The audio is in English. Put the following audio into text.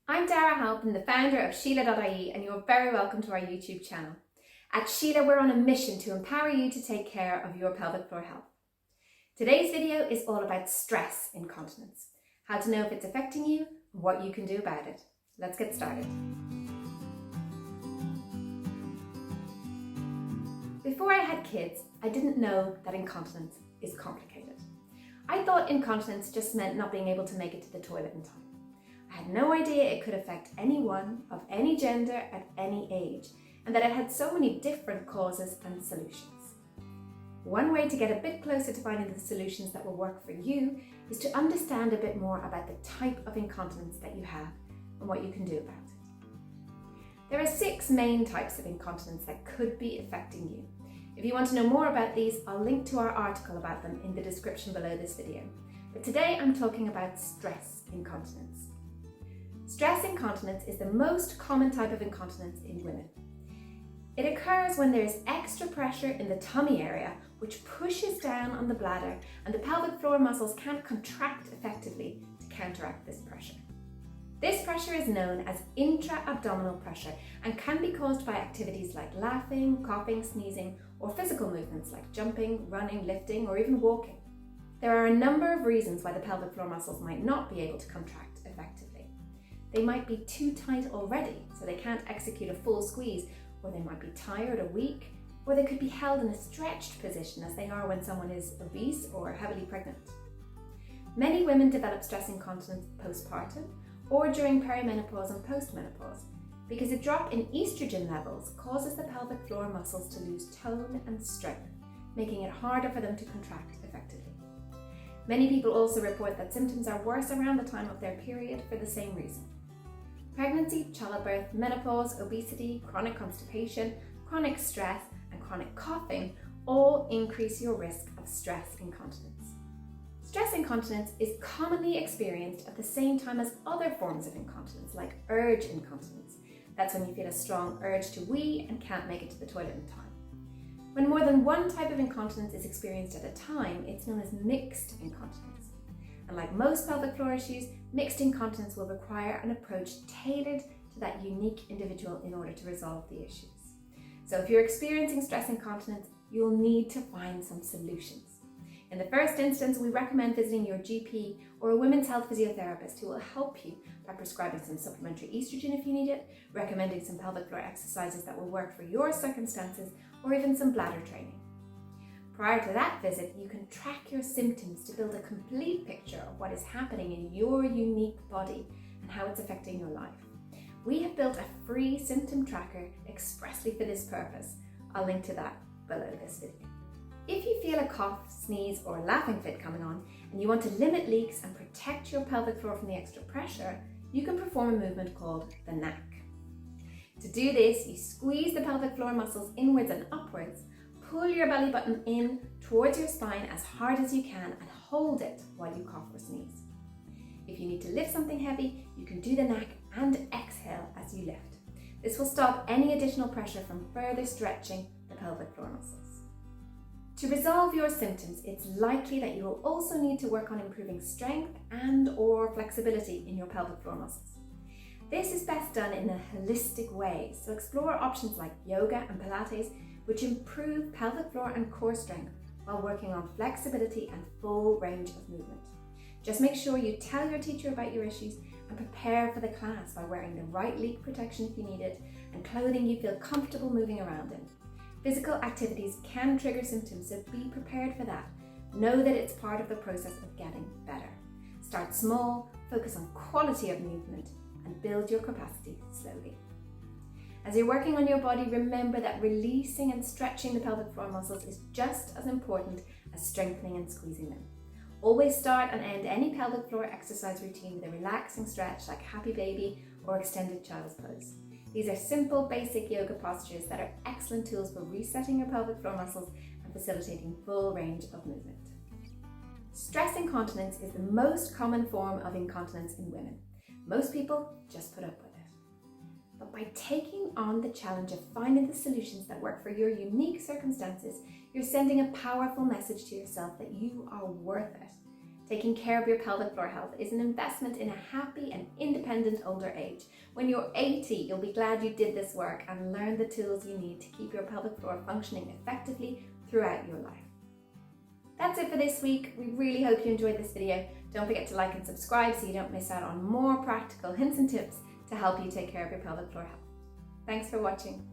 I'm Dara Halpin, the founder of Sheela.ie, and you're very welcome to our YouTube channel. At Sheela, we're on a mission to empower you to take care of your pelvic floor health. Today's video is all about stress incontinence, how to know if it's affecting you and what you can do about it. Let's get started. Before I had kids, I didn't know that incontinence is complicated. I thought incontinence just meant not being able to make it to the toilet in time. I had no idea it could affect anyone of any gender at any age, and that it had so many different causes and solutions. One way to get a bit closer to finding the solutions that will work for you is to understand a bit more about the type of incontinence that you have and what you can do about it. There are 6 main types of incontinence that could be affecting you. If you want to know more about these, I'll link to our article about them in the description below this video. But today I'm talking about stress incontinence. Stress incontinence is the most common type of incontinence in women. It occurs when there is extra pressure in the tummy area, which pushes down on the bladder, and the pelvic floor muscles can't contract effectively to counteract this pressure. This pressure is known as intra-abdominal pressure and can be caused by activities like laughing, coughing, sneezing, or physical movements like jumping, running, lifting, or even walking. There are a number of reasons why the pelvic floor muscles might not be able to contract effectively. They might be too tight already, so they can't execute a full squeeze, or they might be tired or weak, or they could be held in a stretched position as they are when someone is obese or heavily pregnant. Many women develop stress incontinence postpartum or during perimenopause and postmenopause because a drop in estrogen levels causes the pelvic floor muscles to lose tone and strength, making it harder for them to contract effectively. Many people also report that symptoms are worse around the time of their period for the same reason. Pregnancy, childbirth, menopause, obesity, chronic constipation, chronic stress, and chronic coughing all increase your risk of stress incontinence. Stress incontinence is commonly experienced at the same time as other forms of incontinence, like urge incontinence. That's when you feel a strong urge to wee and can't make it to the toilet in time. When more than one type of incontinence is experienced at a time, it's known as mixed incontinence. And like most pelvic floor issues, mixed incontinence will require an approach tailored to that unique individual in order to resolve the issues. So if you're experiencing stress incontinence, you'll need to find some solutions. In the first instance, we recommend visiting your GP or a women's health physiotherapist who will help you by prescribing some supplementary estrogen if you need it, recommending some pelvic floor exercises that will work for your circumstances, or even some bladder training. Prior to that visit, you can track your symptoms to build a complete picture of what is happening in your unique body and how it's affecting your life. We have built a free symptom tracker expressly for this purpose. I'll link to that below this video. If you feel a cough, sneeze, or laughing fit coming on, and you want to limit leaks and protect your pelvic floor from the extra pressure, you can perform a movement called the knack. To do this, you squeeze the pelvic floor muscles inwards and upwards, pull your belly button in towards your spine as hard as you can, and hold it while you cough or sneeze. If you need to lift something heavy, you can do the knack and exhale as you lift. This will stop any additional pressure from further stretching the pelvic floor muscles. To resolve your symptoms, it's likely that you will also need to work on improving strength and/or flexibility in your pelvic floor muscles. This is best done in a holistic way, so explore options like yoga and Pilates, which improve pelvic floor and core strength while working on flexibility and full range of movement. Just make sure you tell your teacher about your issues and prepare for the class by wearing the right leak protection if you need it and clothing you feel comfortable moving around in. Physical activities can trigger symptoms, so be prepared for that. Know that it's part of the process of getting better. Start small, focus on quality of movement, and build your capacity slowly. As you're working on your body, remember that releasing and stretching the pelvic floor muscles is just as important as strengthening and squeezing them. Always start and end any pelvic floor exercise routine with a relaxing stretch like happy baby or extended child's pose. These are simple, basic yoga postures that are excellent tools for resetting your pelvic floor muscles and facilitating full range of movement. Stress incontinence is the most common form of incontinence in women. Most people just put up with it. But by taking on the challenge of finding the solutions that work for your unique circumstances, you're sending a powerful message to yourself that you are worth it. Taking care of your pelvic floor health is an investment in a happy and independent older age. When you're 80, you'll be glad you did this work and learned the tools you need to keep your pelvic floor functioning effectively throughout your life. That's it for this week. We really hope you enjoyed this video. Don't forget to like and subscribe so you don't miss out on more practical hints and tips to help you take care of your pelvic floor health. Thanks for watching.